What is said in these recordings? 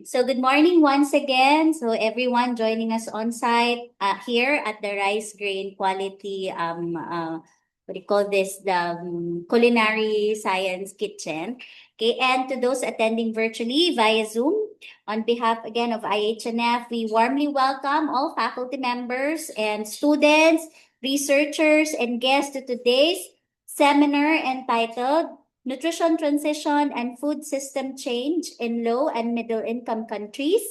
So good morning once again. So everyone joining us on site here at the Rice Grain Quality, what do you call this? The Culinary Science Kitchen. Okay, and to those attending virtually via Zoom, on behalf again of IHNF, we warmly welcome all faculty members and students, researchers, and guests to today's seminar entitled Nutrition Transition and Food System Change in Low and Middle Income Countries,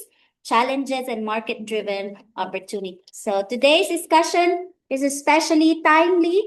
Challenges and Market-Driven Opportunities. So today's discussion is especially timely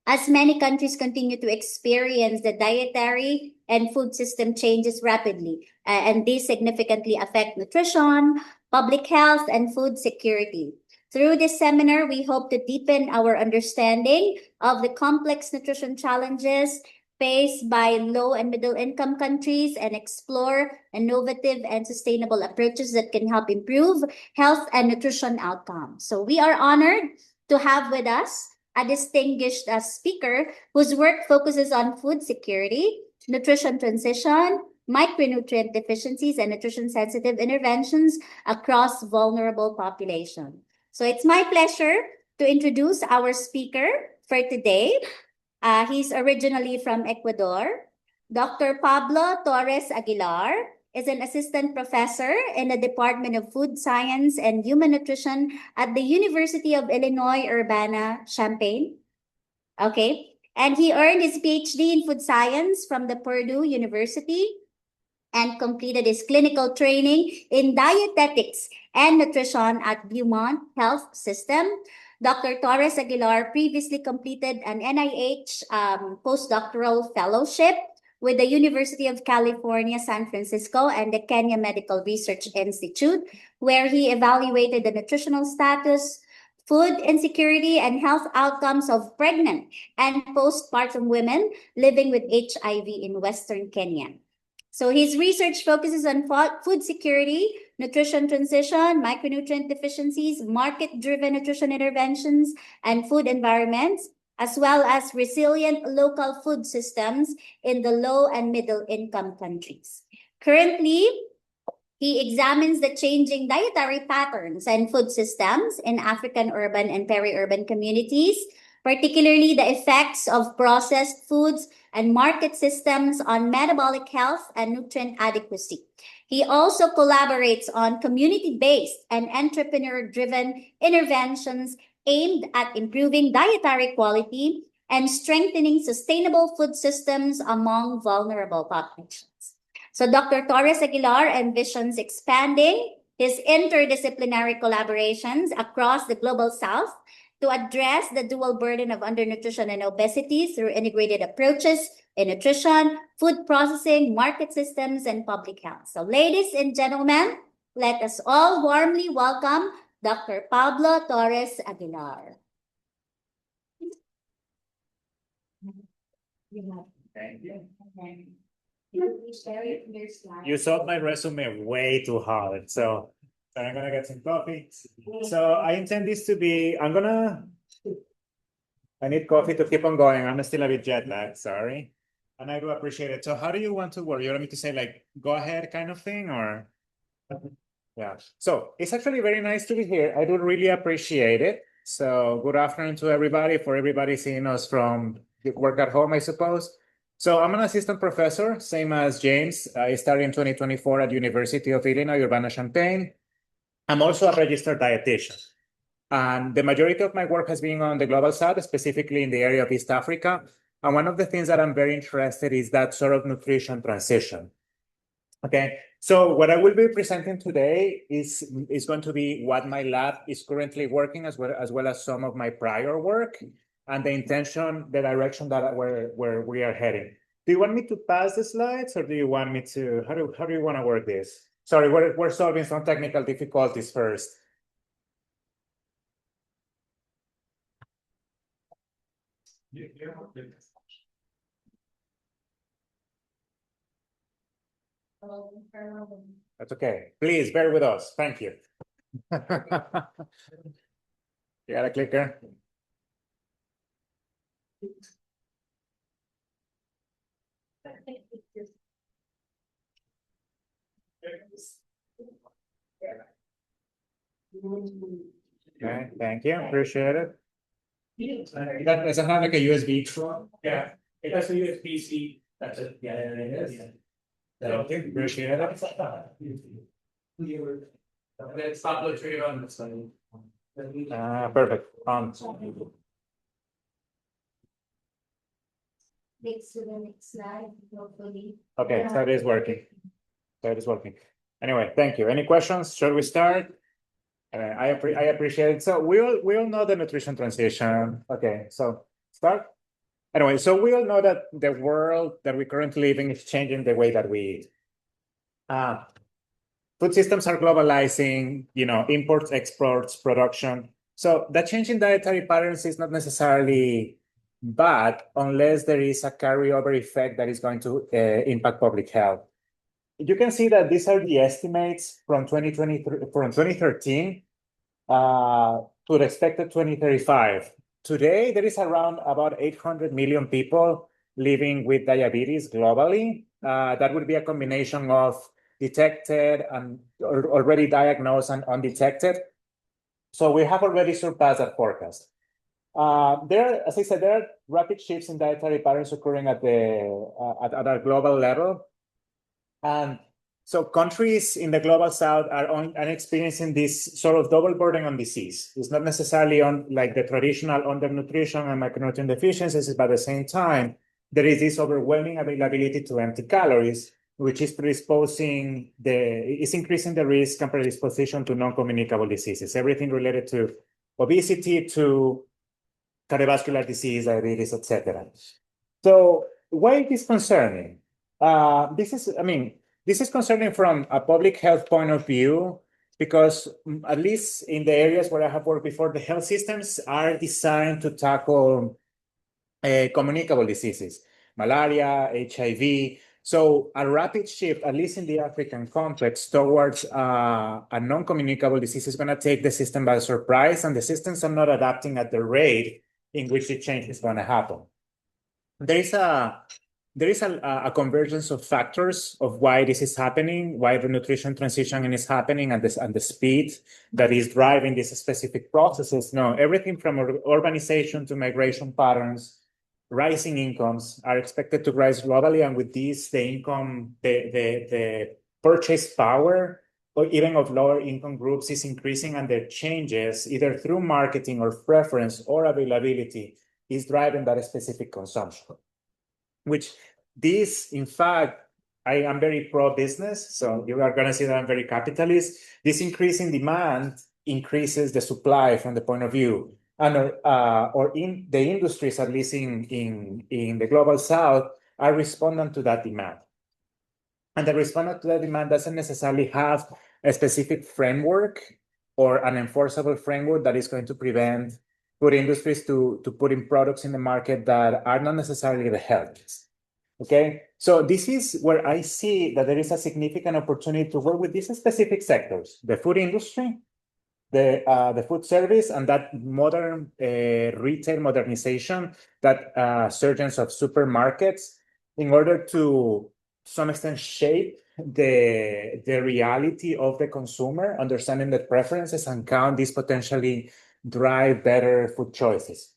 as many countries continue to experience the dietary and food system changes rapidly, and these significantly affect nutrition, public health, and food security. Through this seminar, we hope to deepen our understanding of the complex nutrition challenges faced by low and middle income countries and explore innovative and sustainable approaches that can help improve health and nutrition outcomes. So we are honored to have with us a distinguished speaker whose work focuses on food security, nutrition transition, micronutrient deficiencies, and nutrition-sensitive interventions across vulnerable populations. So it's my pleasure to introduce our speaker for today. He's originally from Ecuador. Dr. Pablo Torres-Aguilar is an assistant professor in the Department of Food Science and Human Nutrition at the University of Illinois Urbana-Champaign. Okay. And he earned his PhD in food science from the Purdue University and completed his clinical training in dietetics and nutrition at Beaumont Health System. Dr. Torres Aguilar previously completed an NIH postdoctoral fellowship with the University of California, San Francisco, and the Kenya Medical Research Institute, where he evaluated the nutritional status, food insecurity, and health outcomes of pregnant and postpartum women living with HIV in Western Kenya. So his research focuses on food security, nutrition transition, micronutrient deficiencies, market-driven nutrition interventions, and food environments, as well as resilient local food systems in the low and middle income countries. Currently, he examines the changing dietary patterns and food systems in African urban and peri-urban communities, particularly the effects of processed foods and market systems on metabolic health and nutrient adequacy. He also collaborates on community-based and entrepreneur-driven interventions aimed at improving dietary quality and strengthening sustainable food systems among vulnerable populations. So Dr. Torres Aguilar envisions expanding his interdisciplinary collaborations across the global south to address the dual burden of undernutrition and obesity through integrated approaches in nutrition, food processing, market systems, and public health. So ladies and gentlemen, let us all warmly welcome Dr. Pablo Torres-Aguilar. Thank you. You solved my resume way too hard, so I'm gonna get some coffee. So I intend this to be, I need coffee to keep on going. I'm still a bit jet lagged, sorry. And I do appreciate it. So how do you want to work? You want me to say like, go ahead kind of thing or? Yeah, so it's actually very nice to be here. I do really appreciate it. So good afternoon to everybody, for everybody seeing us from work at home, I suppose. So I'm an assistant professor, same as James. I started in 2024 at University of Illinois, Urbana-Champaign. I'm also a registered dietitian. And the majority of my work has been on the global south, specifically in the area of East Africa. And one of the things that I'm very interested in is that sort of nutrition transition. Okay, so what I will be presenting today is going to be what my lab is currently working as well as some of my prior work and the intention, the direction that where we are heading. Do you want me to pass the slides or do you want me to, how do you want to work this? Sorry, we're solving some technical difficulties first. That's okay. Please bear with us. Thank you. You got a clicker? Okay, thank you. Appreciate it. Does it have like a USB truck? Yeah, it has a USB-C. That's it. Yeah, it is. Thank you. Appreciate it. Let's Pablo Torres-Aguilar. Perfect. Next to the next slide, hopefully. Okay, so it is working. So it is working. Anyway, thank you. Any questions? Shall we start? I appreciate it. So we all know the nutrition transition. Okay, so start. Anyway, so we all know that the world that we currently live in is changing the way that we eat. Food systems are globalizing, imports, exports, production. So the change in dietary patterns is not necessarily bad unless there is a carryover effect that is going to impact public health. You can see that these are the estimates from 2013 to the expected 2035. Today, there is around about 800 million people living with diabetes globally. That would be a combination of detected and already diagnosed and undetected. So we have already surpassed that forecast. As I said, there are rapid shifts in dietary patterns occurring at a global level. And so countries in the global south are experiencing this sort of double burden on disease. It's not necessarily on like the traditional undernutrition and micronutrient deficiencies, but at the same time, there is this overwhelming availability to empty calories, which is increasing the risk and predisposition to non-communicable diseases, everything related to obesity, to cardiovascular disease, diabetes, etc. So why it is concerning? This is concerning from a public health point of view, because at least in the areas where I have worked before, the health systems are designed to tackle communicable diseases, malaria, HIV. So a rapid shift, at least in the African context, towards a non-communicable disease is going to take the system by surprise, and the systems are not adapting at the rate in which the change is going to happen. There is a convergence of factors of why this is happening, why the nutrition transition is happening, and the speed that is driving these specific processes. No, everything from urbanization to migration patterns, rising incomes are expected to rise globally, and with this, the purchase power, or even of lower income groups, is increasing, and their changes, either through marketing or preference or availability, is driving that specific consumption. Which this, in fact, I am very pro-business, so you are going to see that I'm very capitalist. This increase in demand increases the supply from the point of view, and or in the industries, at least in the global south, are responding to that demand. And the respondent to that demand doesn't necessarily have a specific framework or an enforceable framework that is going to prevent food industries to put in products in the market that are not necessarily the healthiest. Okay, so this is where I see that there is a significant opportunity to work with these specific sectors: the food industry, the food service, and that modern retail modernization, that surgence of supermarkets, in order to some extent shape the reality of the consumer, understanding the preferences, and count these potentially drive better food choices,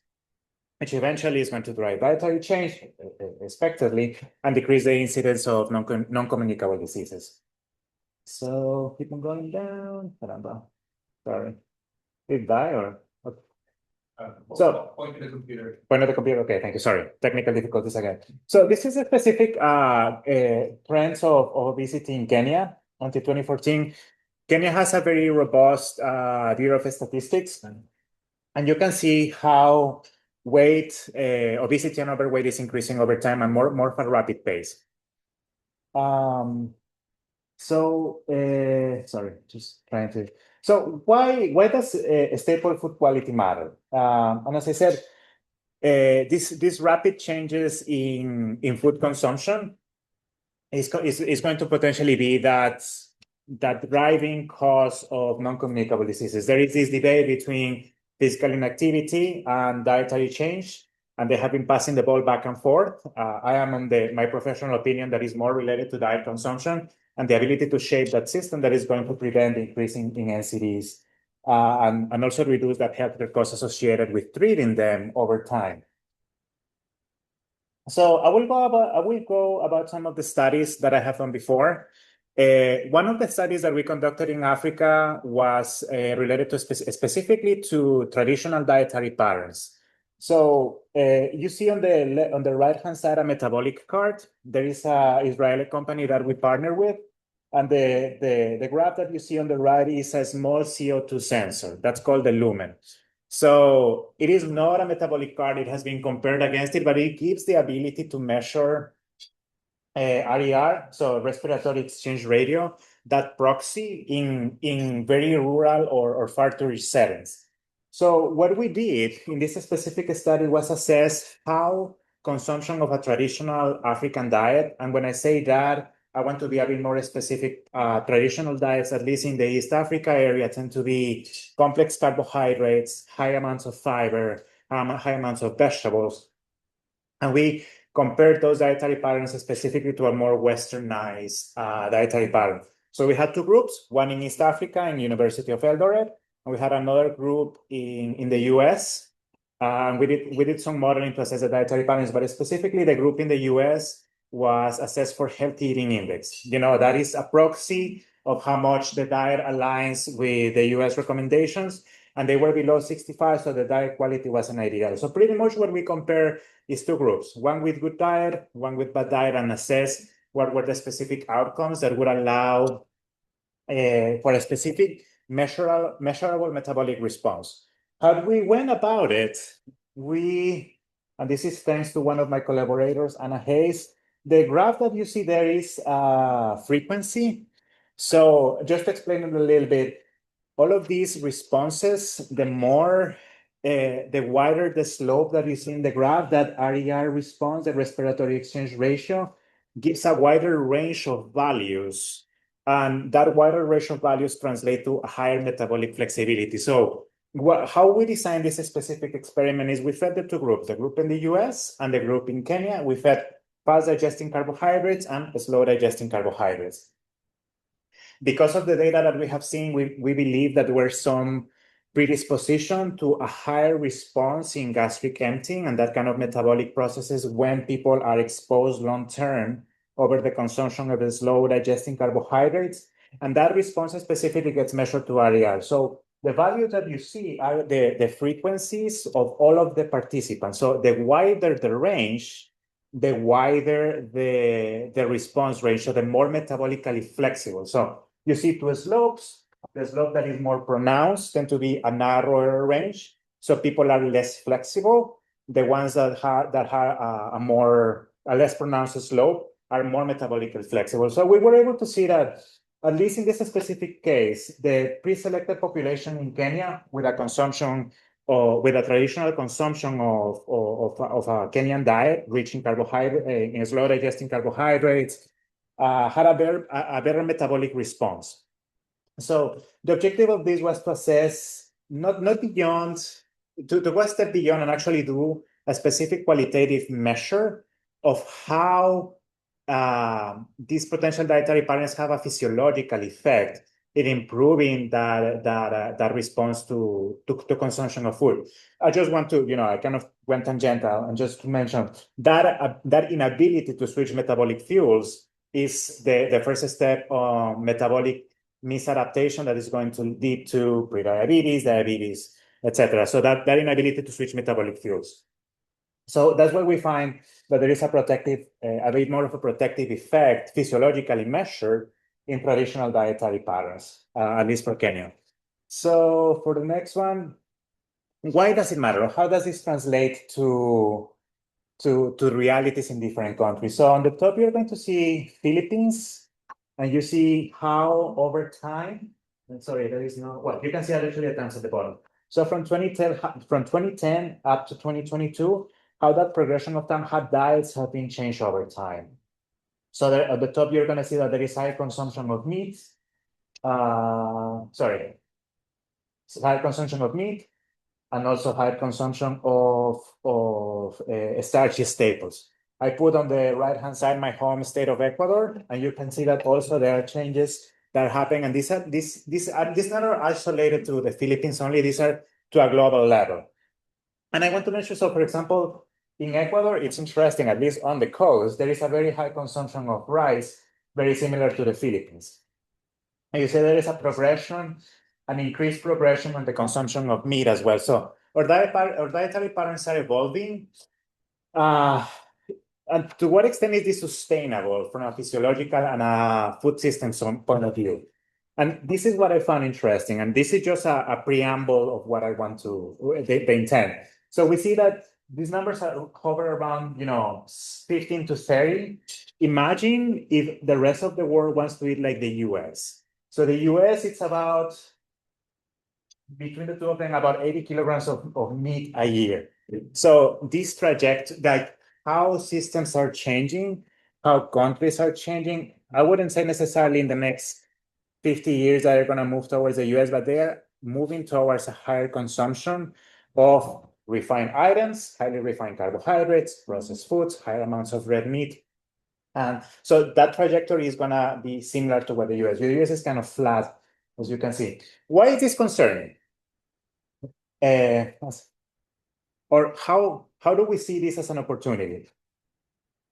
which eventually is going to drive dietary change, expectedly, and decrease the incidence of non-communicable diseases. So keep on going down. Sorry. Did it die or? So point to the computer. Point at the computer. Okay, thank you. Sorry, technical difficulties again. So this is a specific trends of obesity in Kenya until 2014. Kenya has a very robust Bureau of Statistics, and you can see how weight, obesity and overweight is increasing over time and more at a rapid pace. Sorry, just trying to. So why does staple food quality matter? And as I said, these rapid changes in food consumption is going to potentially be that driving cause of non-communicable diseases. There is this debate between physical inactivity and dietary change, and they have been passing the ball back and forth. I am on my professional opinion that is more related to diet consumption and the ability to shape that system that is going to prevent the increase in NCDs and also reduce that healthcare cost associated with treating them over time. So I will go about some of the studies that I have done before. One of the studies that we conducted in Africa was related to specifically to traditional dietary patterns. So you see on the right-hand side a metabolic cart. There is a Israeli company that we partner with, and the graph that you see on the right is a small CO2 sensor. That's called the lumen. So it is not a metabolic card. It has been compared against it, but it gives the ability to measure RER, so respiratory exchange ratio, that proxy in very rural or far to reach settings. So what we did in this specific study was assess how consumption of a traditional African diet, and when I say that, I want to be a bit more specific. Traditional diets, at least in the East Africa area, tend to be complex carbohydrates, high amounts of fiber, high amounts of vegetables. And we compared those dietary patterns specifically to a more westernized dietary pattern. So we had two groups, one in East Africa in University of Eldoret, and we had another group in the US. We did some modeling to assess the dietary patterns, but specifically the group in the US was assessed for healthy eating index. That is a proxy of how much the diet aligns with the US recommendations, and they were below 65, so the diet quality wasn't ideal. So pretty much what we compare is two groups, one with good diet, one with bad diet, and assess what were the specific outcomes that would allow for a specific measurable metabolic response. How we went about it, and this is thanks to one of my collaborators, Anna Hayes, the graph that you see there is frequency. So just explaining a little bit, all of these responses, the wider the slope that you see in the graph, that RER response, the respiratory exchange ratio, gives a wider range of values. And that wider range of values translate to a higher metabolic flexibility. So how we designed this specific experiment is we fed the two groups, the group in the US and the group in Kenya. We fed fast digesting carbohydrates and slow digesting carbohydrates. Because of the data that we have seen, we believe that there were some predisposition to a higher response in gastric emptying and that kind of metabolic processes when people are exposed long-term over the consumption of the slow digesting carbohydrates. And that response specifically gets measured to RER. So the values that you see are the frequencies of all of the participants. So the wider the range, the wider the response range, so the more metabolically flexible. So you see two slopes. The slope that is more pronounced tend to be a narrower range, so people are less flexible. The ones that have a less pronounced slope are more metabolically flexible. So we were able to see that, at least in this specific case, the pre-selected population in Kenya with a consumption or with a traditional consumption of a Kenyan diet, rich in carbohydrate, in slow digesting carbohydrates, had a better metabolic response. So the objective of this was to assess not beyond, to go a step beyond and actually do a specific qualitative measure of how these potential dietary patterns have a physiological effect in improving that response to consumption of food. I just want to, I kind of went tangential and just to mention that inability to switch metabolic fuels is the first step on metabolic misadaptation that is going to lead to prediabetes, diabetes, etc. So that inability to switch metabolic fuels. So that's where we find that there is a bit more of a protective effect physiologically measured in traditional dietary patterns, at least for Kenya. So for the next one, why does it matter? How does this translate to realities in different countries? So on the top, you're going to see Philippines, and you see how over time, sorry, there is no, well, you can see actually the times at the bottom. So from 2010 up to 2022, how that progression of time, how diets have been changed over time. So there, at the top, you're going to see that there is high consumption of meat. High consumption of meat, and also high consumption of starchy staples. I put on the right-hand side my home state of Ecuador, and you can see that also there are changes that happen. And these not are isolated to the Philippines only, these are to a global level. And I want to mention, so for example, in Ecuador, it's interesting, at least on the coast, there is a very high consumption of rice, very similar to the Philippines. And you say there is a progression, an increased progression on the consumption of meat as well. So our dietary patterns are evolving. And to what extent is this sustainable from a physiological and a food system point of view? And this is what I found interesting. And this is just a preamble of what I want to, the intent. So we see that these numbers are hover around, 15 to 30. Imagine if the rest of the world wants to eat like the US. So the US, it's about, between the two of them, about 80 kilograms of meat a year. So this trajectory, like how systems are changing, how countries are changing, I wouldn't say necessarily in the next 50 years that are going to move towards the US, but they're moving towards a higher consumption of refined items, highly refined carbohydrates, processed foods, higher amounts of red meat. And so that trajectory is going to be similar to what the US. The US is kind of flat, as you can see. Why is this concerning? Or how do we see this as an opportunity?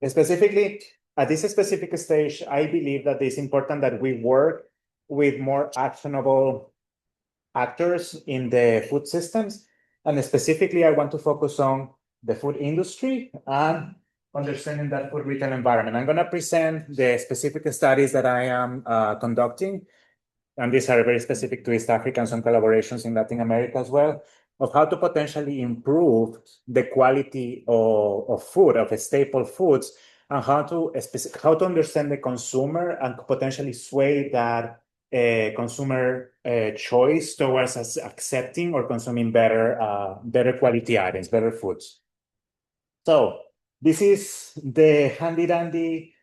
Specifically, at this specific stage, I believe that it's important that we work with more actionable actors in the food systems. And specifically, I want to focus on the food industry and understanding that food retail environment. I'm going to present the specific studies that I am conducting, and these are very specific to East Africa and some collaborations in Latin America as well, of how to potentially improve the quality of food, of staple foods, and how to understand the consumer and potentially sway that consumer choice towards us accepting or consuming better quality items, better foods. So this is the handy dandy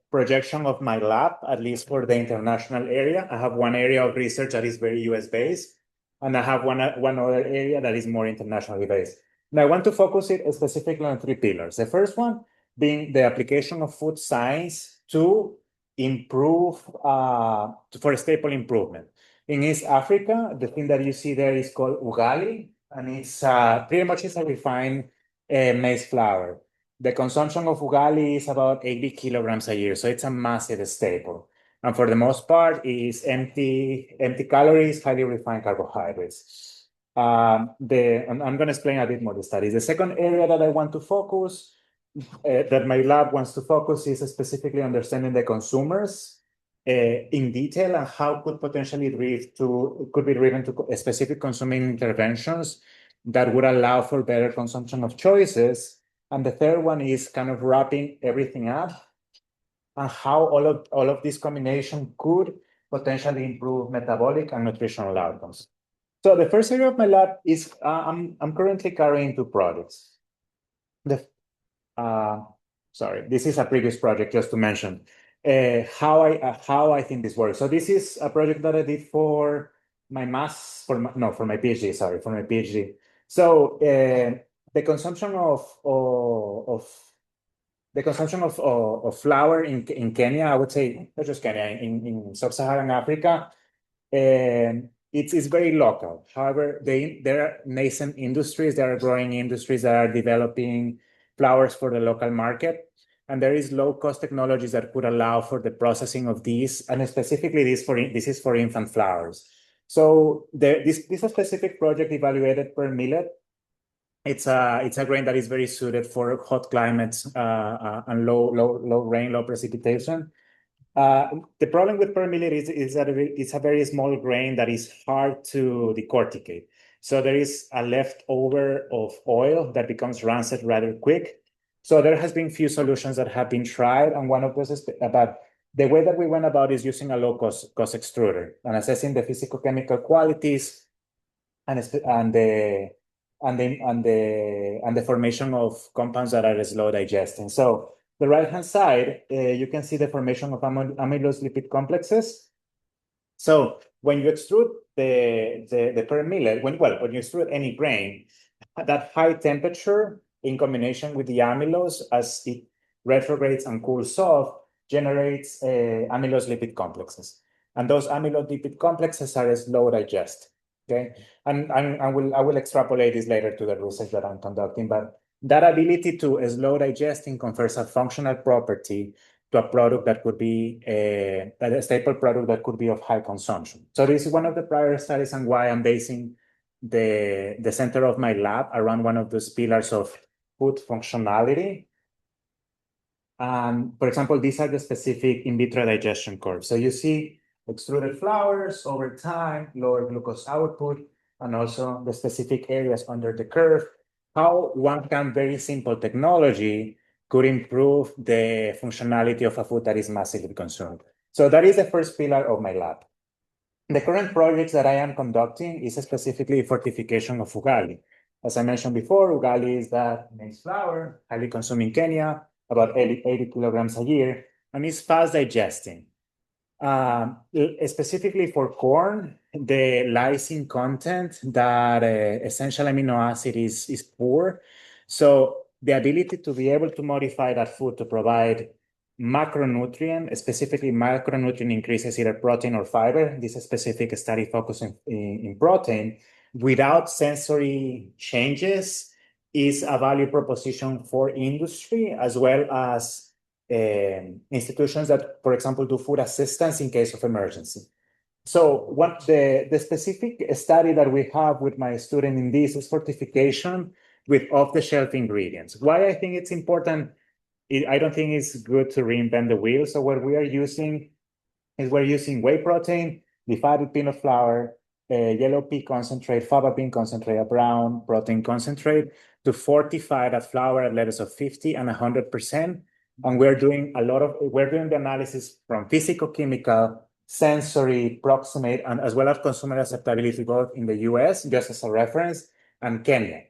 projection of my lab, at least for the international area. I have one area of research that is very US based, and I have one other area that is more internationally based. Now I want to focus it specifically on three pillars. The first one being the application of food science to improve, for staple improvement. In East Africa, the thing that you see there is called ugali, and it's pretty much it's a refined maize flour. The consumption of ugali is about 80 kilograms a year, so it's a massive staple. And for the most part, is empty calories, highly refined carbohydrates. I'm going to explain a bit more the studies. The second area that I want to focus, that my lab wants to focus, is specifically understanding the consumers in detail and how could potentially could be driven to specific consuming interventions that would allow for better consumption of choices. And the third one is kind of wrapping everything up and how all of this combination could potentially improve metabolic and nutritional outcomes. So the first area of my lab is I'm currently carrying two projects. Sorry, this is a previous project just to mention how I think this works. So this is a project that I did for my for my PhD. Sorry, for my PhD. So the consumption of flour in Kenya, I would say not just Kenya, in sub-Saharan Africa, it's very local. However, there are nascent industries, there are growing industries that are developing flours for the local market, and there is low-cost technologies that could allow for the processing of these, and specifically this is for infant flours. So this specific project evaluated per millet. It's a grain that is very suited for hot climates and low rain, low precipitation. The problem with pearl millet is that it's a very small grain that is hard to decorticate. So there is a leftover of oil that becomes rancid rather quick. So there has been few solutions that have been tried, and one of those is about the way that we went about is using a low cost extruder and assessing the physical chemical qualities and the formation of compounds that are slow digesting. So the right-hand side, you can see the formation of amylose lipid complexes. So when you extrude the pearl millet, when you extrude any grain, at that high temperature in combination with the amylose as it retrogrades and cools off, generates amylose lipid complexes. And those amylolipid complexes are slow digest. Okay, and I will extrapolate this later to the research that I'm conducting, but that ability to slow digesting confers a functional property to a product that could be a staple product that could be of high consumption. So this is one of the prior studies and why I'm basing the center of my lab around one of those pillars of food functionality. For example, these are the specific in vitro digestion curves. So you see extruded flours over time, lower glucose output, and also the specific areas under the curve. How one can very simple technology could improve the functionality of a food that is massively consumed. So that is the first pillar of my lab. The current projects that I am conducting is specifically fortification of ugali. As I mentioned before, ugali is that maize flour, highly consumed in Kenya, about 80 kilograms a year, and is fast digesting. Specifically for corn, the lysine content, that essential amino acid is poor. So the ability to be able to modify that food to provide macronutrient, specifically macronutrient increases either protein or fiber. This specific study focusing in protein without sensory changes is a value proposition for industry as well as institutions that, for example, do food assistance in case of emergency. So what the specific study that we have with my student in this is fortification with off-the-shelf ingredients. Why I think it's important, I don't think it's good to reinvent the wheel. So what we are using is we're using whey protein, defatted peanut flour, yellow pea concentrate, fava bean concentrate, a brown protein concentrate to fortify that flour at levels of 50 and 100%. And we're doing the analysis from physicochemical, sensory, proximate, and as well as consumer acceptability, both in the US, just as a reference, and Kenya.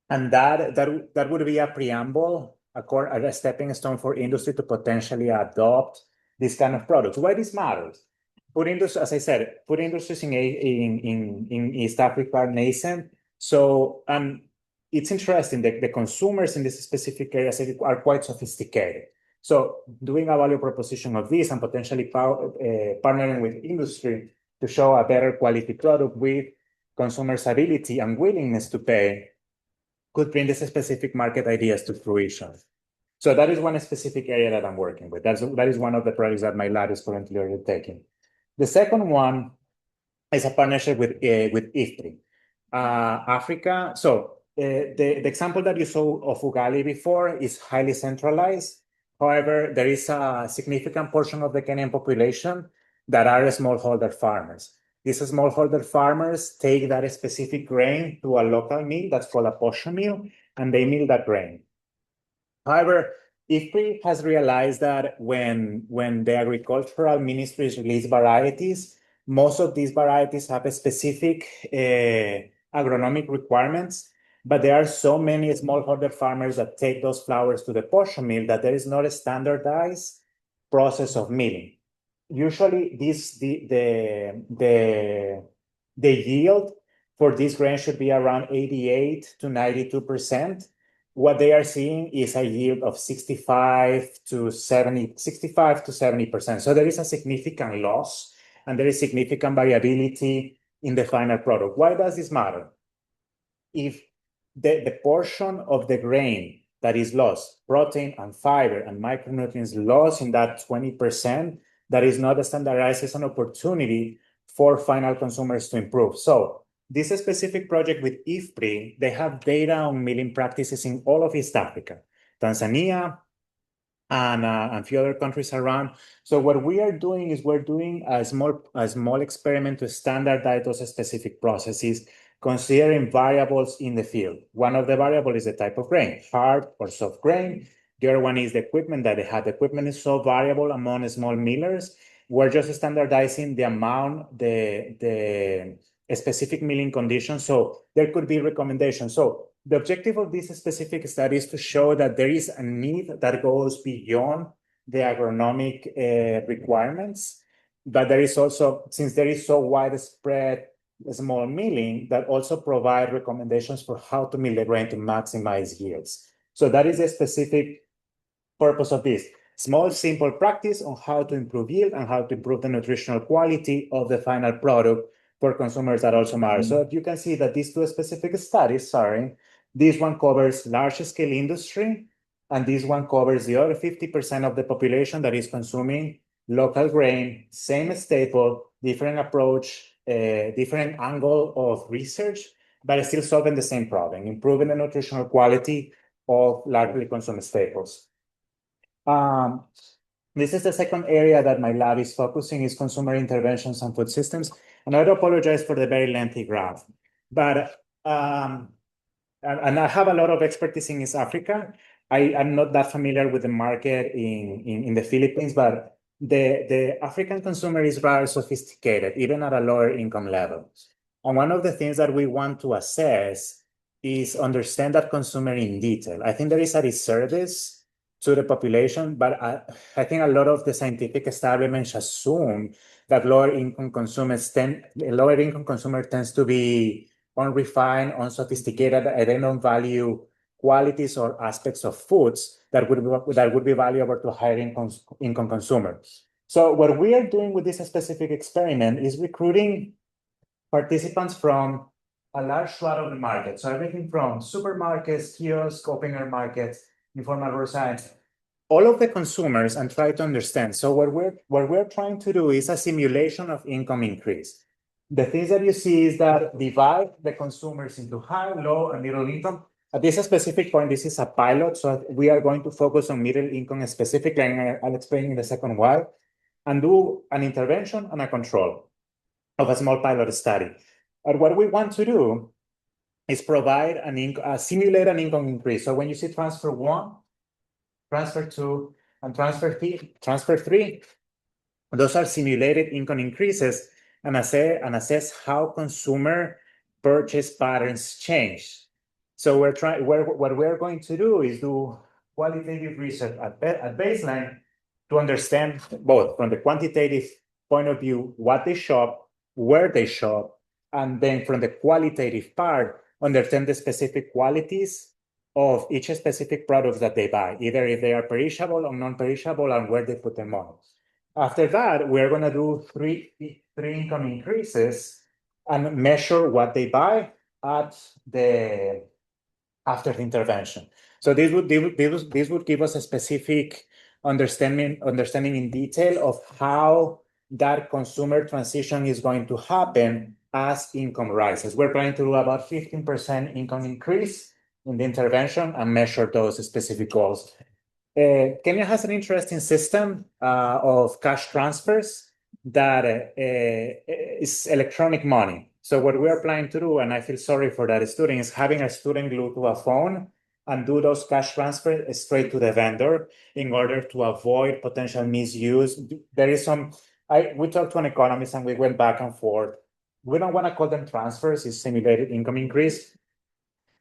And that would be a preamble, a stepping stone for industry to potentially adopt this kind of products. Why this matters? Food industry, as I said, food industries in East Africa are nascent. So, and it's interesting that the consumers in this specific area are quite sophisticated. So doing a value proposition of this and potentially partnering with industry to show a better quality product with consumers' ability and willingness to pay could bring this specific market ideas to fruition. So that is one specific area that I'm working with. That is one of the projects that my lab is currently undertaking. The second one is a partnership with IFPRI, Africa. So the example that you saw of ugali before is highly centralized. However, there is a significant portion of the Kenyan population that are smallholder farmers. These smallholder farmers take that specific grain to a local mill that's called a posho mill, and they mill that grain. However, IFPRI has realized that when the agricultural ministries release varieties, most of these varieties have a specific agronomic requirements, but there are so many smallholder farmers that take those flowers to the posho mill that there is not a standardized process of milling. Usually, the yield for this grain should be around 88 to 92%. What they are seeing is a yield of 65 to 70%. So there is a significant loss and there is significant variability in the final product. Why does this matter? If the portion of the grain that is lost, protein and fiber and micronutrients lost in that 20%, that is not standardized as an opportunity for final consumers to improve. So this specific project with IFPRI, they have data on milling practices in all of East Africa, Tanzania, and a few other countries around. So what we are doing is we're doing a small experiment to standardize those specific processes, considering variables in the field. One of the variables is the type of grain, hard or soft grain. The other one is the equipment that they have. The equipment is so variable among small millers. We're just standardizing the amount, the specific milling conditions. So there could be recommendations. So the objective of this specific study is to show that there is a need that goes beyond the agronomic requirements, but there is also, since there is so widespread small milling, that also provide recommendations for how to mill the grain to maximize yields. So that is a specific purpose of this. Small, simple practice on how to improve yield and how to improve the nutritional quality of the final product for consumers that also matter. So you can see that these two specific studies, this one covers large-scale industry, and this one covers the other 50% of the population that is consuming local grain, same staple, different approach, different angle of research, but still solving the same problem, improving the nutritional quality of largely consumed staples. This is the second area that my lab is focusing is consumer interventions and food systems. And I do apologize for the very lengthy graph, but and I have a lot of expertise in East Africa. I'm not that familiar with the market in the Philippines, but the African consumer is rather sophisticated, even at a lower income level. And one of the things that we want to assess is understand that consumer in detail. I think there is a disservice to the population, but I think a lot of the scientific establishments assume that lower income consumer tends to be unrefined, unsophisticated, and they don't value qualities or aspects of foods that would be valuable to higher income consumers. So what we are doing with this specific experiment is recruiting participants from a large swath of the market. So everything from supermarkets, kiosks, open air markets, informal roadside, all of the consumers, and try to understand. So what we're trying to do is a simulation of income increase. The things that you see is that divide the consumers into high, low, and middle income. At this specific point, this is a pilot, so we are going to focus on middle income specifically, and I'll explain in the second why, and do an intervention and a control of a small pilot study. And what we want to do is provide simulate an income increase. So when you see transfer 1, transfer 2, and transfer 3, those are simulated income increases and assess how consumer purchase patterns change. So what we're going to do is do qualitative research at baseline to understand both from the quantitative point of view, what they shop, where they shop, and then from the qualitative part, understand the specific qualities of each specific product that they buy, either if they are perishable or non-perishable, and where they put their money. After that, we're going to do three income increases and measure what they buy after the intervention. So this would give us a specific understanding in detail of how that consumer transition is going to happen as income rises. We're planning to do about 15% income increase in the intervention and measure those specific goals. Kenya has an interesting system of cash transfers that is electronic money. So what we are planning to do, and I feel sorry for that student, is having a student glued to a phone and do those cash transfers straight to the vendor in order to avoid potential misuse. There is we talked to an economist and we went back and forth. We don't want to call them transfers, it's simulated income increase,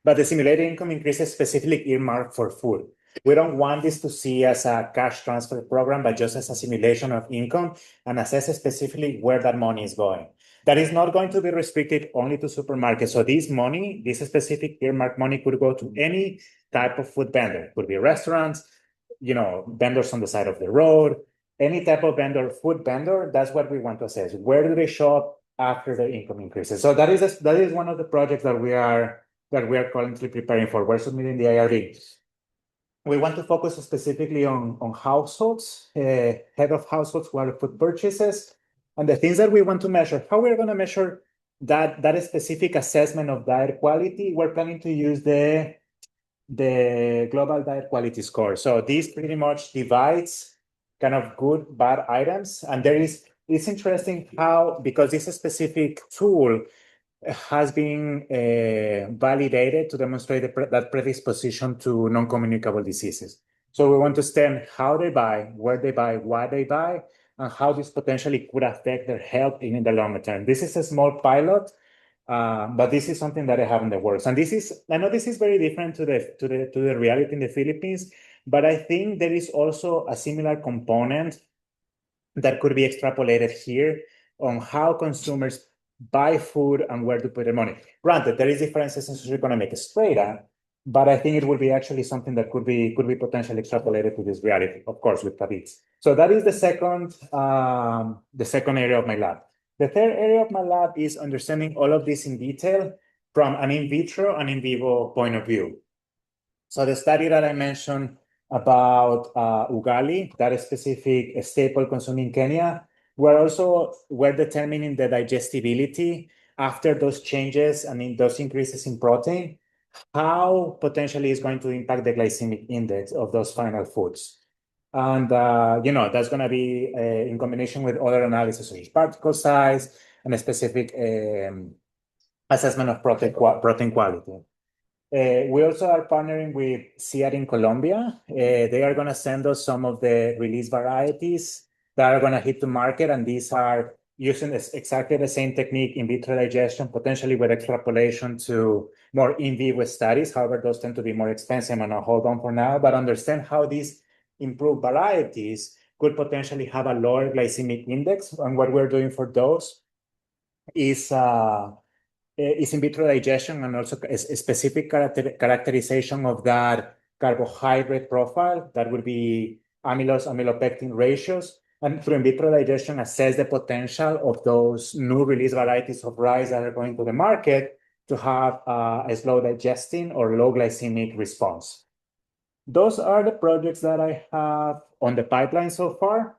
but the simulated income increase is specifically earmarked for food. We don't want this to see as a cash transfer program, but just as a simulation of income and assess specifically where that money is going. That is not going to be restricted only to supermarkets. So this specific earmark money could go to any type of food vendor. It could be restaurants, vendors on the side of the road, any type of food vendor. That's what we want to assess. Where do they shop after the income increases? So that is one of the projects that we are currently preparing for. We're submitting the IRD. We want to focus specifically on households, head of households who are food purchases, and the things that we want to measure. How we're going to measure that specific assessment of diet quality? We're planning to use the global diet quality score. So this pretty much divides kind of good, bad items, and it's interesting how, because this specific tool has been validated to demonstrate that predisposition to non-communicable diseases. So we want to understand how they buy, where they buy, why they buy, and how this potentially could affect their health in the longer term. This is a small pilot, but this is something that I have in the works. And I know this is very different to the reality in the Philippines, but I think there is also a similar component that could be extrapolated here on how consumers buy food and where to put their money. Granted, there is differences in socioeconomic strata, But I think it would be actually something that could be potentially extrapolated to this reality, of course, with cabbage. So that is the second area of my lab. The third area of my lab is understanding all of this in detail from an in vitro and in vivo point of view. So the study that I mentioned about ugali, that specific staple consumed in Kenya, we're determining the digestibility after those changes and in those increases in protein, how potentially is going to impact the glycemic index of those final foods. And, that's going to be in combination with other analysis of particle size and a specific assessment of protein quality. We also are partnering with CIAT in Colombia. They are going to send us some of the release varieties that are going to hit the market, and these are using exactly the same technique in vitro digestion, potentially with extrapolation to more in vivo studies. However, those tend to be more expensive, and I'll hold on for now, but understand how these improved varieties could potentially have a lower glycemic index. And what we're doing for those is in vitro digestion and also a specific characterization of that carbohydrate profile. That would be amylose-amylopectin ratios. And through in vitro digestion, assess the potential of those new release varieties of rice that are going to the market to have a slow digesting or low glycemic response. Those are the projects that I have on the pipeline so far.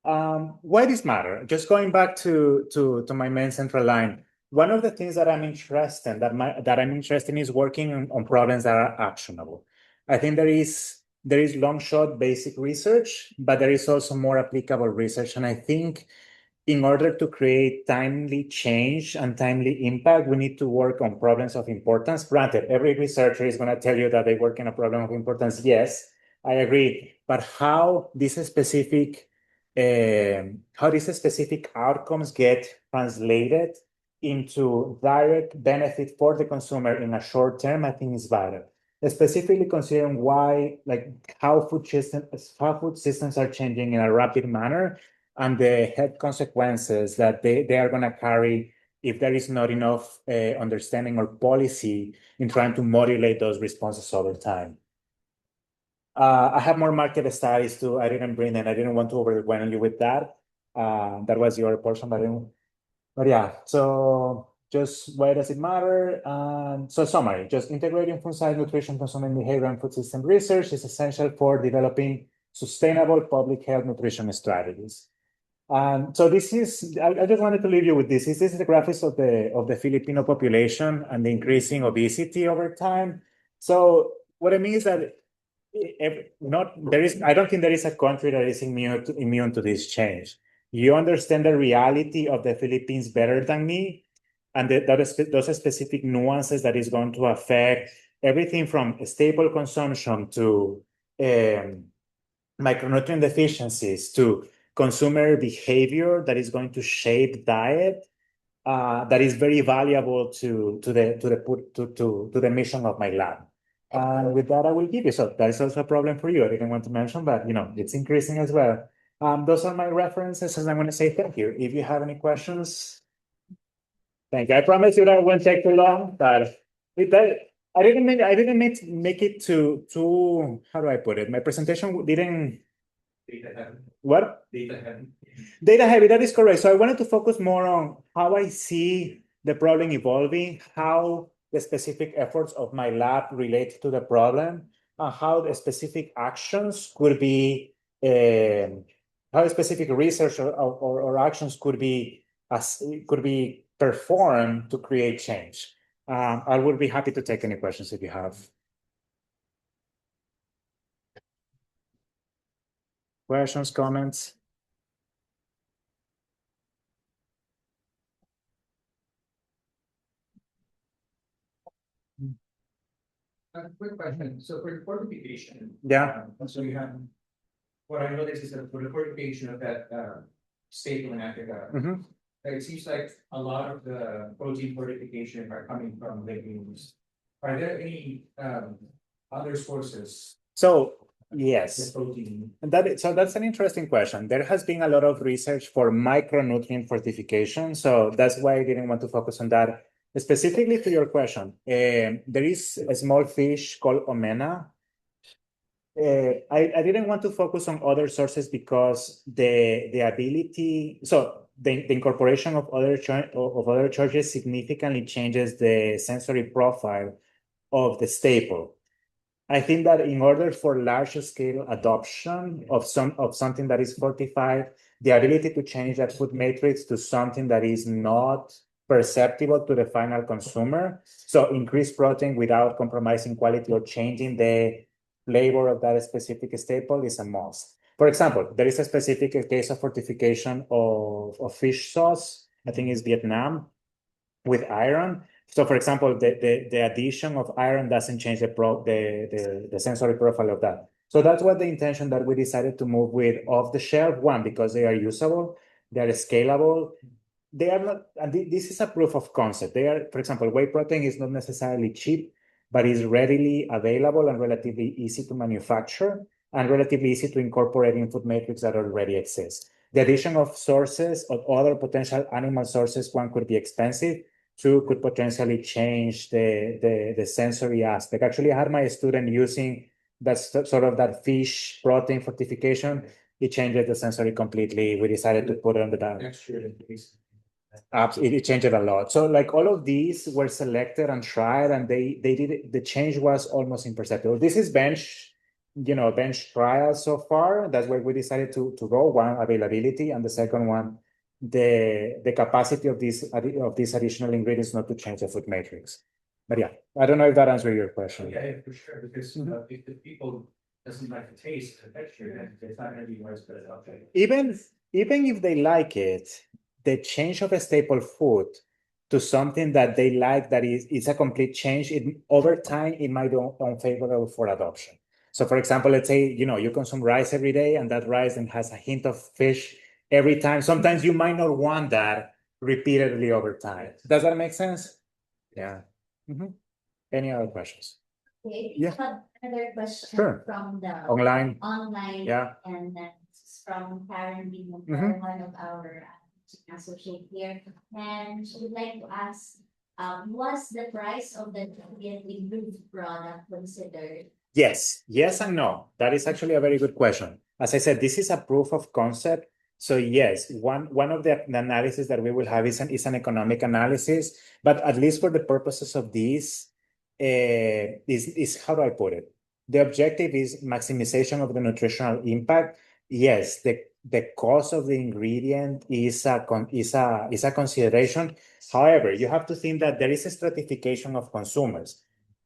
Why this matter? Just going back to my main central line. One of the things that I'm interested in is working on problems that are actionable. I think there is long shot basic research, but there is also more applicable research. And I think in order to create timely change and timely impact, we need to work on problems of importance. Granted, every researcher is going to tell you that they work in a problem of importance. Yes, I agree. But how these specific outcomes get translated into direct benefit for the consumer in a short term, I think is vital. Specifically considering how food systems are changing in a rapid manner and the health consequences that they are going to carry if there is not enough understanding or policy in trying to modulate those responses over time. I have more market studies too. I didn't bring them. I didn't want to overwhelm you with that. That was your portion, but yeah. So just why does it matter? So summary, just integrating food science, nutrition, consumer behavior, and food system research is essential for developing sustainable public health nutrition strategies. So this is, I just wanted to leave you with this. This is the graphics of the Filipino population and the increasing obesity over time. So what I mean is that I don't think there is a country that is immune to this change. You understand the reality of the Philippines better than me, and those specific nuances that is going to affect everything from staple consumption to micronutrient deficiencies to consumer behavior that is going to shape diet. That is very valuable to the mission of my lab. And with that, I will give you. So that is also a problem for you. I didn't want to mention, but it's increasing as well. Those are my references, and I'm going to say thank you. If you have any questions, thank you. I promise you that it won't take too long. But I didn't make it too. How do I put it? My presentation didn't. Data heavy. What? Data heavy. Data heavy, that is correct. So I wanted to focus more on how I see the problem evolving, how the specific efforts of my lab relate to the problem, and how the specific actions could be, how specific research or actions could be performed to create change. I would be happy to take any questions if you have. Questions, comments? A quick question. So for the fortification, Yeah. So you have, what I noticed is that for the fortification of that staple in Africa, it seems like a lot of the protein fortification are coming from legumes. Are there any other sources? So yes, Protein. so that's an interesting question. There has been a lot of research for micronutrient fortification, so that's why I didn't want to focus on that. Specifically to your question, there is a small fish called omena. I didn't want to focus on other sources because the ability, so the incorporation of other charges significantly changes the sensory profile of the staple. I think that in order for large scale adoption of something that is fortified, the ability to change that food matrix to something that is not perceptible to the final consumer, so increase protein without compromising quality or changing the flavor of that specific staple is a must. For example, there is a specific case of fortification of fish sauce, I think it's Vietnam, with iron. So, for example, the addition of iron doesn't change the sensory profile of that. So that's what the intention that we decided to move with off the shelf. One, because they are usable, they are scalable. They are not, and this is a proof of concept. They are, for example, whey protein is not necessarily cheap, but is readily available and relatively easy to manufacture and relatively easy to incorporate in food matrix that already exist. The addition of sources of other potential animal sources, one, could be expensive. Two, could potentially change the sensory aspect. Actually, I had my student using that sort of that fish protein fortification. It changes the sensory completely. We decided to put it on the diet. It changed a lot. So like all of these were selected and tried, and they did it, the change was almost imperceptible. This is bench trial so far. That's where we decided to go. One, availability, and the second one, the capacity of these additional ingredients not to change the food matrix. But yeah, I don't know if that answered your question. Yeah, for sure. Because if the people doesn't like the taste, the texture, then it's not going to be widespread adoption. Even if they like it, the change of a staple food to something that they like that is a complete change, over time it might be unfavorable for adoption. So for example, let's say you consume rice every day, and that rice then has a hint of fish every time. Sometimes you might not want that repeatedly over time. Does that make sense? Yeah. Any other questions? Okay, Yeah. have another question Sure. from the Online. Yeah. And that's from Karen Bingham, one of our associate here. And she would like to ask, was the price of the improved product considered? Yes and no. That is actually a very good question. As I said, this is a proof of concept. So yes, one of the analysis that we will have is an economic analysis, but at least for the purposes of this, is how do I put it? The objective is maximization of the nutritional impact. Yes, the cost of the ingredient is a consideration. However, you have to think that there is a stratification of consumers.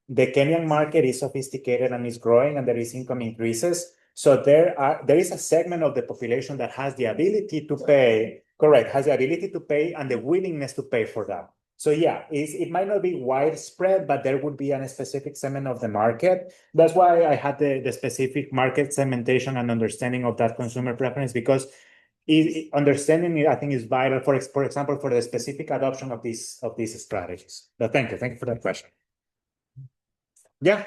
The Kenyan market is sophisticated and is growing, and there is income increases. So there is a segment of the population that has the ability to pay, has the ability to pay and the willingness to pay for that. So yeah, it might not be widespread, but there would be a specific segment of the market. That's why I had the specific market segmentation and understanding of that consumer preference, because understanding it, I think, is vital for example, for the specific adoption of these strategies. But thank you for that question. Yeah.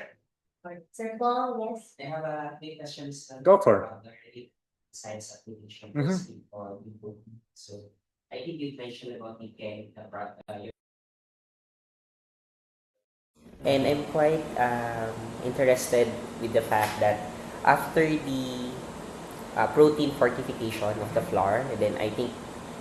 Sir Paul, yes. I have a few questions. Go for it. Science application or improvement. So I think you mentioned about the product. And I'm quite interested with the fact that after the protein fortification of the flour, and then I think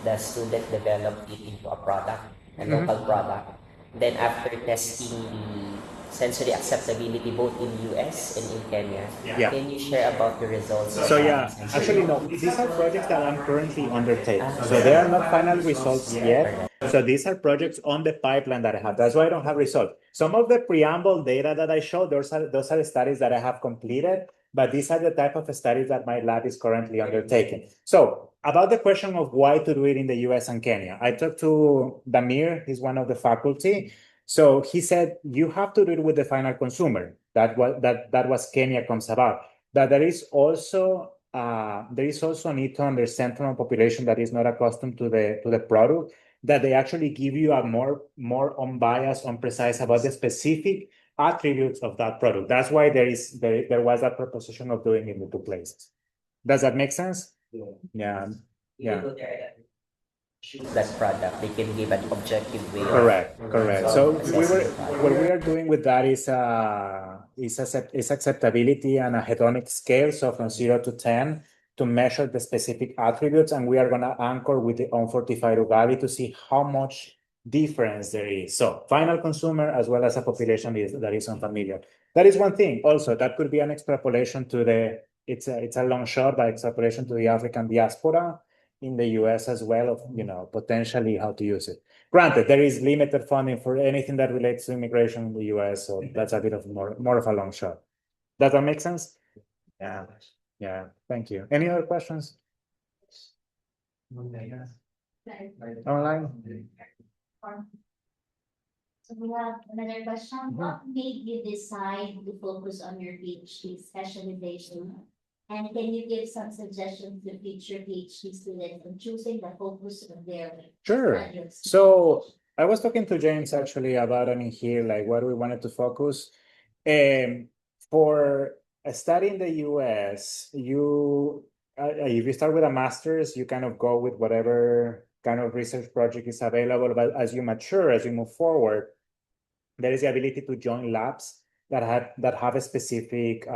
the student developed it into a product, a local product. Then after testing the sensory acceptability both in US and in Kenya, can you share about the results? So yeah, actually no, these are projects that I'm currently undertaking. So they are not final results yet. So these are projects on the pipeline that I have. That's why I don't have results. Some of the preamble data that I showed, those are studies that I have completed, but these are the type of studies that my lab is currently undertaking. So about the question of why to do it in the US and Kenya, I talked to Damir, he's one of the faculty. So he said, you have to do it with the final consumer. That was Kenya comes about. But there is also a need to understand from a population that is not accustomed to the product, that they actually give you a more unbiased, unprecise about the specific attributes of that product. That's why there was that proposition of doing it in the two places. Does that make sense? Yeah. choose that product. They can give an objective way Correct. of So assessing what we are doing with that is acceptability and a hedonic scale, so from 0 to 10, to measure the specific attributes, and we are gonna anchor with the unfortified ugali to see how much difference there is. So final consumer as well as a population that is unfamiliar. That is one thing. Also, that could be an extrapolation to it's a long shot by extrapolation to the African diaspora in the US as well of, potentially how to use it. Granted, there is limited funding for anything that relates to immigration in the US, so that's a bit of more of a long shot. Does that make sense? Yeah. Thank you. Any other questions online? So we have another question. What made you decide to focus on your PhD specialization? And can you give some suggestions to future PhD students in choosing the focus of their Sure. studies? So I was talking to James actually about it in here, like what we wanted to focus. For a study in the US, if you start with a master's, you kind of go with whatever kind of research project is available. But as you mature, as you move forward, there is the ability to join labs that have a specific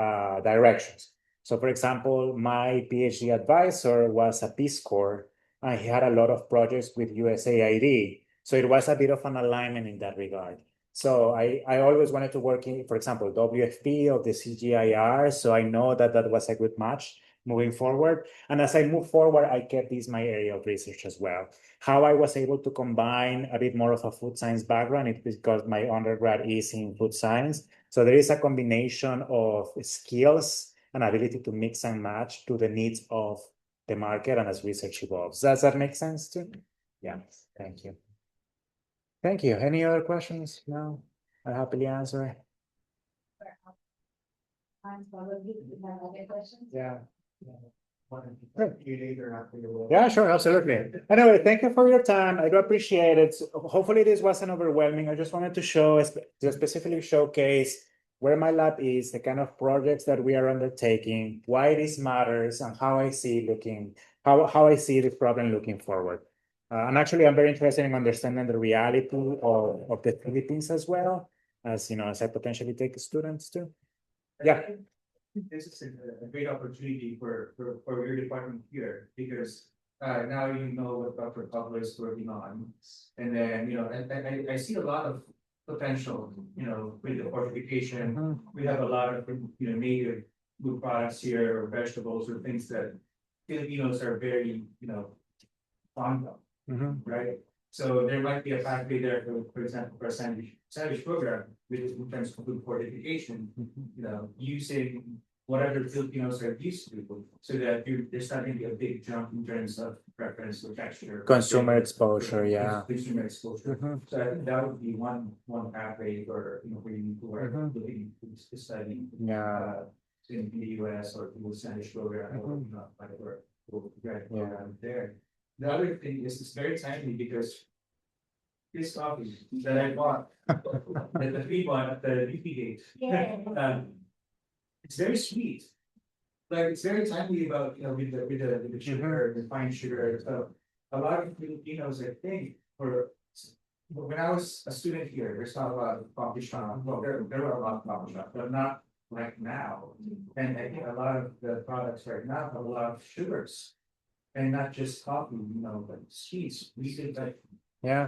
directions. So, for example, my PhD advisor was a Peace Corps, and he had a lot of projects with USAID. So it was a bit of an alignment in that regard. So I always wanted to work in, for example, WFP of the CGIAR. So I know that was a good match moving forward. And as I move forward, I kept this my area of research as well. How I was able to combine a bit more of a food science background is because my undergrad is in food science. So there is a combination of skills and ability to mix and match to the needs of the market and as research evolves. Does that make sense too? Yeah, thank you. Thank you. Any other questions? No, I'll happily answer. Yeah. Yeah, sure, absolutely. Anyway, thank you for your time. I do appreciate it. Hopefully this wasn't overwhelming. I just wanted to specifically showcase where my lab is, the kind of projects that we are undertaking, why this matters, and how I see this problem looking forward. And actually, I'm very interested in understanding the reality of the Philippines as well, as I potentially take students too. Yeah. This is a great opportunity for your department here, because now you know what Dr. Pablo is working on. And then, I see a lot of potential, with the fortification. We have a lot of, native food products here, or vegetables, or things that Filipinos are very, fond of, right? So there might be a pathway there, for example, for a sandwich program, which is in terms of food fortification, using whatever Filipinos are used to, so that there's not going to be a big jump in terms of preference for texture. Consumer exposure, yeah. Consumer exposure. So I think that would be one pathway for, for you who are looking to study. Yeah. In the US or the sandwich program, or whatever program there. The other thing is, it's very timely because this coffee that I bought, the free one at the UP gate, it's very sweet. Like, it's very timely about, with the sugar, the fine sugar. So a lot of Filipinos, I think, when I was a student here, there's not a lot of coffee shops. Well, there were a lot of coffee shops, but not like now. And I think a lot of the products right now have a lot of sugars. And not just coffee, but sweets. We did like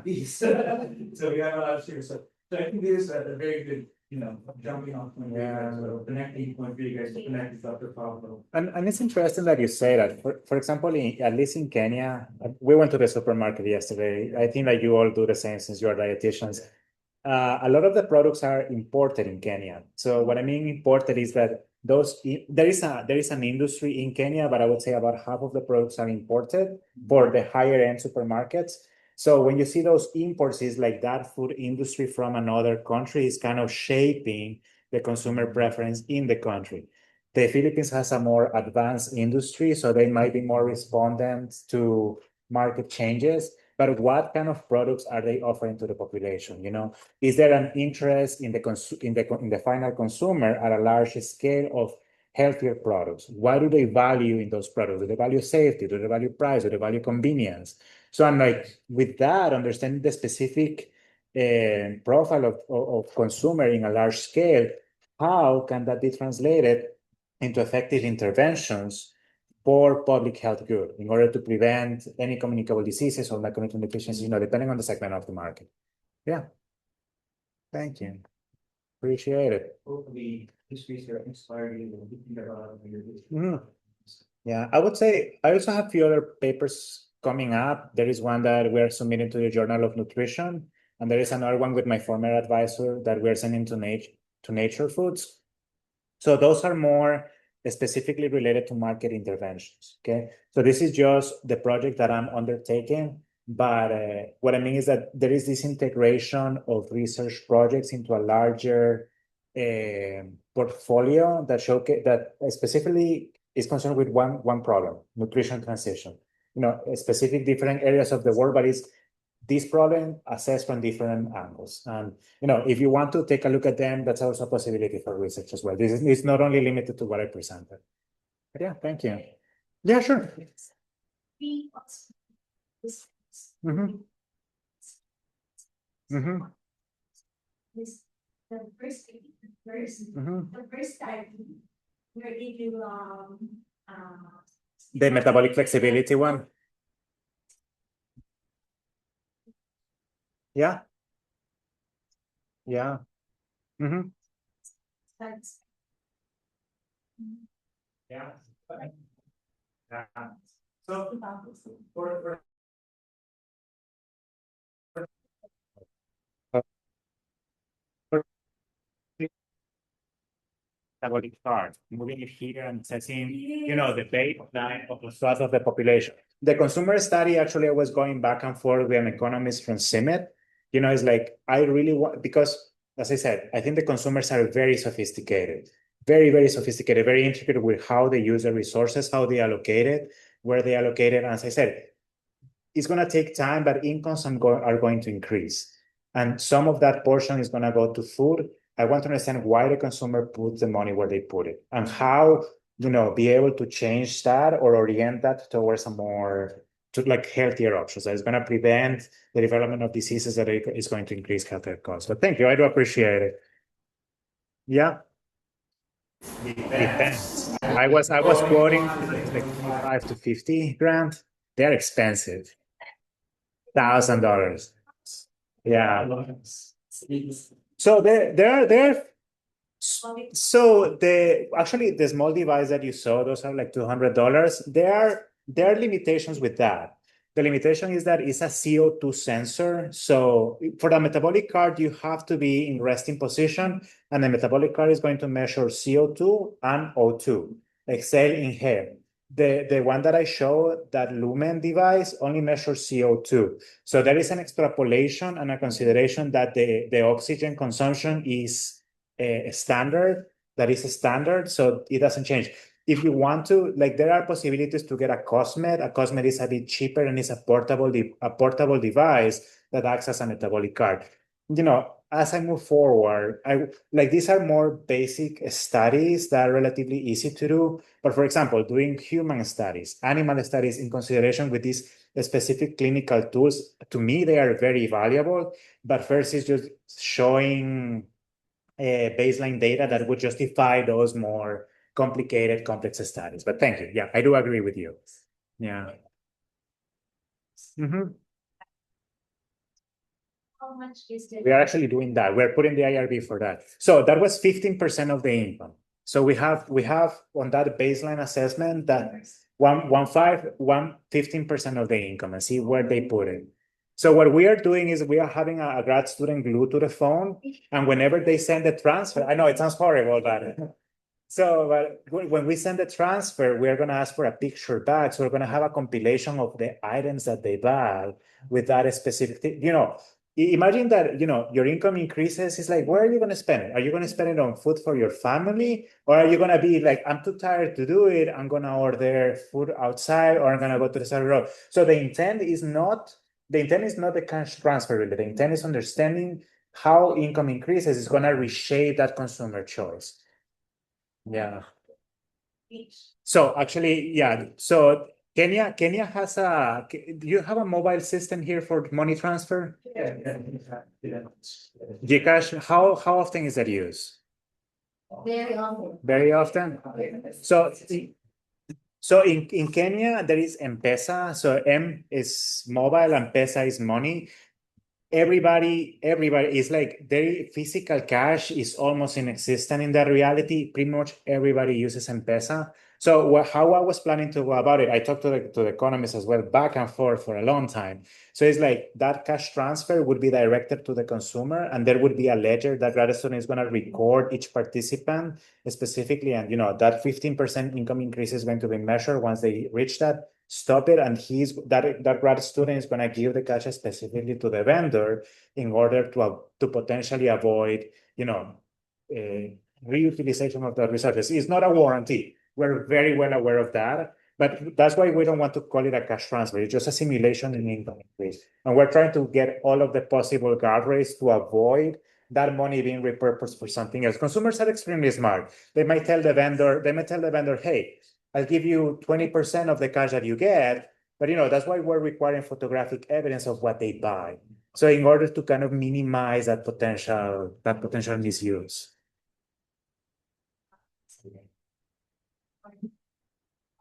these. So we have a lot of sugar. So I think this is a very good, jumping off point. So connecting point for you guys to connect with Dr. Pablo. And it's interesting that you say that. For example, at least in Kenya, we went to the supermarket yesterday. I think that you all do the same since you are dietitians. A lot of the products are imported in Kenya. So what I mean imported is that there is an industry in Kenya, but I would say about half of the products are imported for the higher end supermarkets. So when you see those imports, it's like that food industry from another country is kind of shaping the consumer preference in the country. The Philippines has a more advanced industry, so they might be more respondent to market changes. But what kind of products are they offering to the population? Is there an interest in the final consumer at a large scale of healthier products? What do they value in those products? Do they value safety? Do they value price? Do they value convenience? So I'm like, with that, understanding the specific profile of consumer in a large scale, how can that be translated into effective interventions for public health good in order to prevent any communicable diseases or micronutrient deficiencies, depending on the segment of the market. Yeah. Thank you. Appreciate it. Hopefully, this research inspired you to think about your Mhm. Yeah, I would say I also have a few other papers coming up. There is one that we're submitting to the Journal of Nutrition, and there is another one with my former advisor that we're sending to Nature Foods. So those are more specifically related to market interventions. Okay, so this is just the project that I'm undertaking. But what I mean is that there is this integration of research projects into a larger portfolio that showcase that specifically is concerned with one problem: nutrition transition. Specific different areas of the world, but it's this problem assessed from different angles. And if you want to take a look at them, that's also a possibility for research as well. It's not only limited to what I presented. But yeah, thank you. Yeah, sure. Mm-hmm. Mm-hmm. The first Mm-hmm. the first time where did you The metabolic flexibility one. Yeah. Yeah. Mm-hmm. that's Yeah. Yeah. So for metabolic chart, moving it here and setting, the baseline of the strata of the population. The consumer study, actually, I was going back and forth with an economist from CIMET. It's like, I really want, because as I said, I think the consumers are very sophisticated, very, very sophisticated, very intricate with how they use the resources, how they allocate it, where they allocate it. And as I said, it's going to take time, but incomes are going to increase. And some of that portion is going to go to food. I want to understand why the consumer puts the money where they put it and how, be able to change that or orient that towards a more healthier options that is going to prevent the development of diseases that is going to increase healthcare costs. But thank you. I do appreciate it. Yeah. Depends. I was quoting like 25 to 50 grand. They're expensive. $1,000. Yeah. So the small device that you saw, those are like $200. There are limitations with that. The limitation is that it's a CO2 sensor. So for the metabolic card, you have to be in resting position, and the metabolic card is going to measure CO2 and O2, exhale, inhale. The one that I showed, that Lumen device, only measures CO2. So there is an extrapolation and a consideration that the oxygen consumption is a standard, so it doesn't change. If you want to, there are possibilities to get a Cosmed. A Cosmed is a bit cheaper and it's a portable device that acts as a metabolic card. As I move forward, these are more basic studies that are relatively easy to do. But for example, doing human studies, animal studies in consideration with these specific clinical tools, to me, they are very valuable. But first is just showing baseline data that would justify those more complicated, complex studies. But thank you. Yeah, I do agree with you. Yeah. Mm-hmm. how much is the We are actually doing that. We're putting the IRB for that. So that was 15% of the income. So we have on that baseline assessment that 15% of the income and see where they put it. So what we are doing is we are having a grad student glued to the phone, and whenever they send the transfer, I know it sounds horrible, but so when we send the transfer, we are going to ask for a picture back. So we're going to have a compilation of the items that they buy with that specific thing. Imagine that, your income increases. It's like, where are you going to spend it? Are you going to spend it on food for your family? Or are you going to be like, I'm too tired to do it. I'm going to order food outside, or I'm going to go to the side of the road. So the intent is not the cash transfer, really. The intent is understanding how income increases is going to reshape that consumer choice. Yeah. So actually, yeah. So Kenya has do you have a mobile system here for money transfer? Yeah. Gcash, how often is that used? Very often. Very often? So in Kenya, there is M-Pesa. So M is mobile and Pesa is money. Everybody is like their physical cash is almost inexistent in that reality. Pretty much everybody uses M-Pesa. So how I was planning to go about it, I talked to the economists as well, back and forth for a long time. So it's like that cash transfer would be directed to the consumer, and there would be a ledger that Gradstone is going to record each participant specifically, and that 15% income increase is going to be measured once they reach that. Stop it, and that grad student is going to give the cash specifically to the vendor in order to potentially avoid reutilization of the resources. It's not a warranty. We're very well aware of that, but that's why we don't want to call it a cash transfer. It's just a simulation in income increase, and we're trying to get all of the possible guardrails to avoid that money being repurposed for something else. Consumers are extremely smart. They might tell the vendor, hey, I'll give you 20% of the cash that you get, but that's why we're requiring photographic evidence of what they buy. So in order to kind of minimize that potential misuse.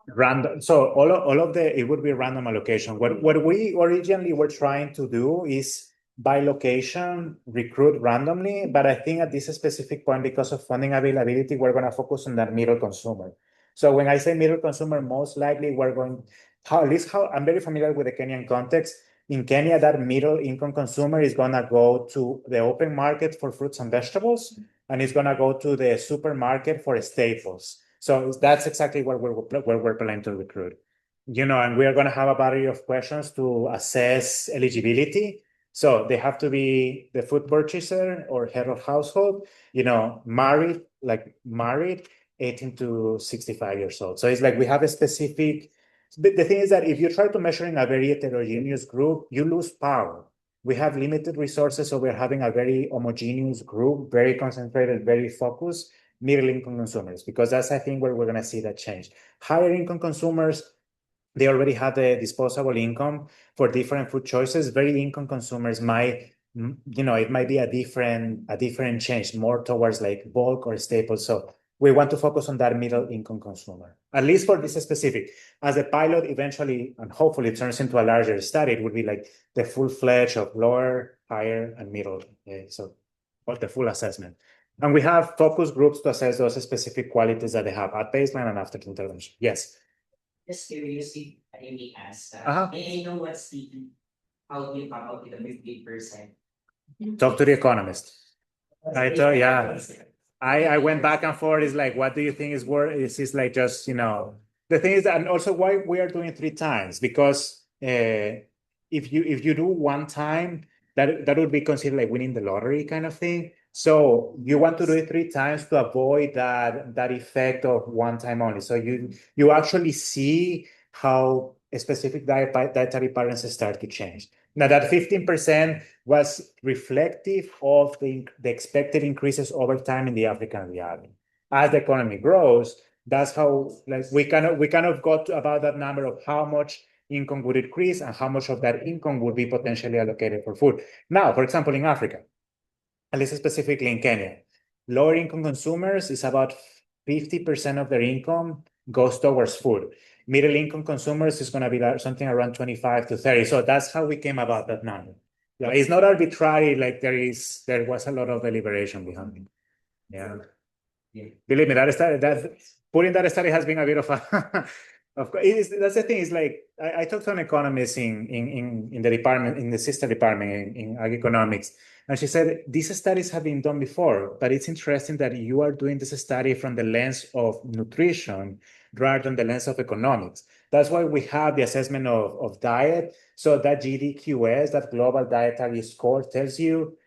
Random. So all of it would be random allocation. What we originally were trying to do is by location recruit randomly, but I think at this specific point, because of funding availability, we're going to focus on that middle consumer. So when I say middle consumer, most likely we're going, at least how I'm very familiar with the Kenyan context. In Kenya, that middle income consumer is going to go to the open market for fruits and vegetables, and it's going to go to the supermarket for staples. So that's exactly where we're planning to recruit. And we are going to have a battery of questions to assess eligibility. So they have to be the food purchaser or head of household, married, 18 to 65 years old. So it's like we have a specific. The thing is that if you try to measure in a very heterogeneous group, you lose power. We have limited resources, so we're having a very homogeneous group, very concentrated, very focused, middle income consumers, because that's, I think, where we're going to see that change. Higher income consumers, they already have the disposable income for different food choices. Very income consumers might, it might be a different change, more towards like bulk or staples. So we want to focus on that middle income consumer, at least for this specific. As a pilot eventually, and hopefully it turns into a larger study, it would be like the full-fledged of lower, higher, and middle. So the full assessment. And we have focus groups to assess those specific qualities that they have at baseline and after the intervention. Yes. Just curious if I may ask, Uh-huh. may I know how do you come up with the 50%? Talk to the economist. I went back and forth. It's like, what do you think is worth? It's like just, the thing is that, and also why we are doing 3 times, because if you do 1 time, that would be considered like winning the lottery kind of thing. So you want to do it 3 times to avoid that effect of 1 time only. So you actually see how a specific dietary patterns start to change. Now that 15% was reflective of the expected increases over time in the African reality. As the economy grows, that's how we kind of got to about that number of how much income would increase and how much of that income would be potentially allocated for food. Now, for example, in Africa, at least specifically in Kenya, lower income consumers is about 50% of their income goes towards food. Middle income consumers is going to be like something around 25 to 30. So that's how we came about that number. It's not arbitrary, like there was a lot of deliberation behind it. Yeah. Believe me, putting that study has been a bit of a of course, that's the thing. Is like I talked to an economist in the department, in the sister department in ag economics, and she said these studies have been done before, but it's interesting that you are doing this study from the lens of nutrition rather than the lens of economics. That's why we have the assessment of diet. So that GDQS, that global dietary score, tells you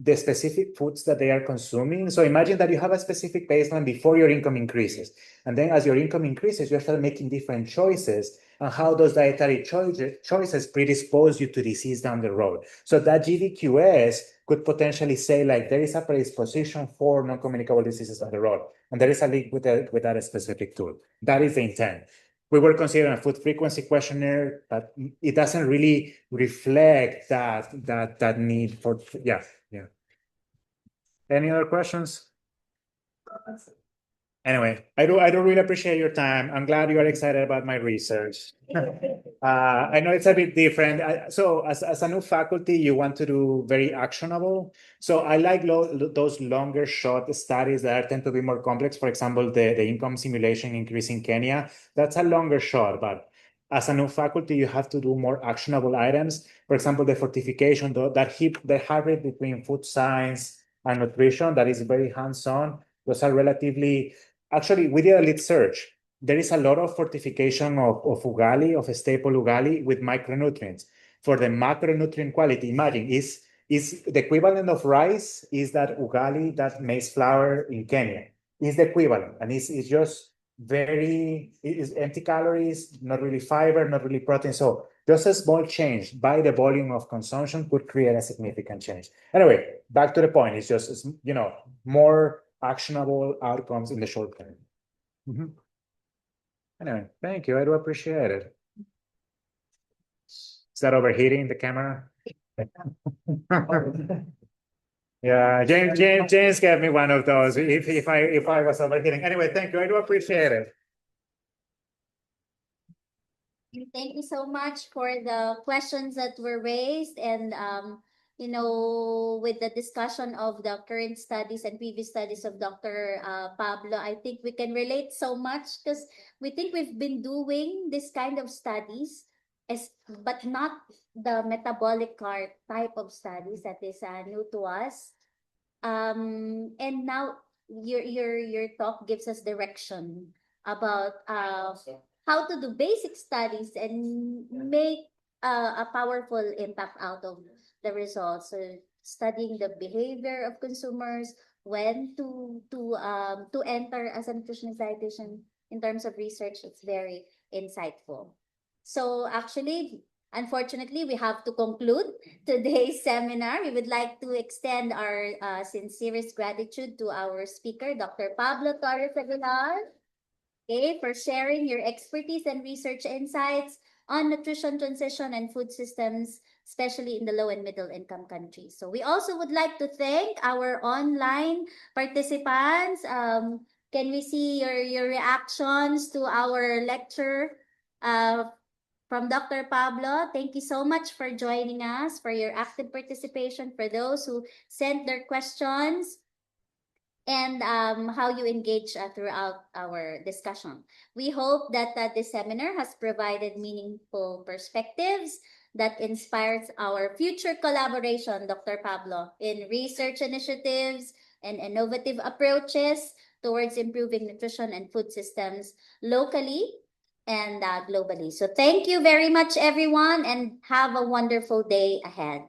the specific foods that they are consuming. So imagine that you have a specific baseline before your income increases. And then as your income increases, you start making different choices, and how those dietary choices predispose you to disease down the road. So that GDQS could potentially say like there is a predisposition for non-communicable diseases down the road. And there is a link with that specific tool. That is the intent. we were considering a food frequency questionnaire, but it doesn't really reflect that need for, yeah. Any other questions? Anyway, I do really appreciate your time. I'm glad you are excited about my research. I know it's a bit different. So as a new faculty, you want to do very actionable. So I like those longer shot studies that tend to be more complex. For example, the income simulation increase in Kenya, that's a longer shot, but as a new faculty, you have to do more actionable items. For example, the fortification, the hybrid between food science and nutrition, that is very hands-on. Those are relatively, actually, we did a lit search. There is a lot of fortification of ugali, of a staple ugali with micronutrients. For the macronutrient quality, imagine, is the equivalent of rice is that ugali, that maize flour in Kenya. Is the equivalent. And it's just very, it is empty calories, not really fiber, not really protein. So just a small change by the volume of consumption could create a significant change. Anyway, back to the point. It's just, more actionable outcomes in the short term. Anyway, thank you. I do appreciate it. Is that overheating the camera? Yeah, James gave me one of those. If I was overheating. Anyway, thank you. I do appreciate it. Thank you so much for the questions that were raised and with the discussion of the current studies and previous studies of Dr. Pablo, I think we can relate so much because we think we've been doing this kind of studies, but not the metabolic cart type of studies that is new to us. And now your talk gives us direction about how to do basic studies and make a powerful impact out of the results. So studying the behavior of consumers, when to enter as a nutritionist dietitian in terms of research, it's very insightful. So actually, unfortunately, we have to conclude today's seminar. We would like to extend our sincerest gratitude to our speaker, Dr. Pablo Torres-Aguilar, for sharing your expertise and research insights on nutrition transition and food systems, especially in the low and middle income countries. So we also would like to thank our online participants. Can we see your reactions to our lecture from Dr. Pablo? Thank you so much for joining us, for your active participation, for those who sent their questions, and how you engage throughout our discussion. We hope that this seminar has provided meaningful perspectives that inspires our future collaboration, Dr. Pablo, in research initiatives and innovative approaches towards improving nutrition and food systems locally and globally. So thank you very much, everyone, and have a wonderful day ahead.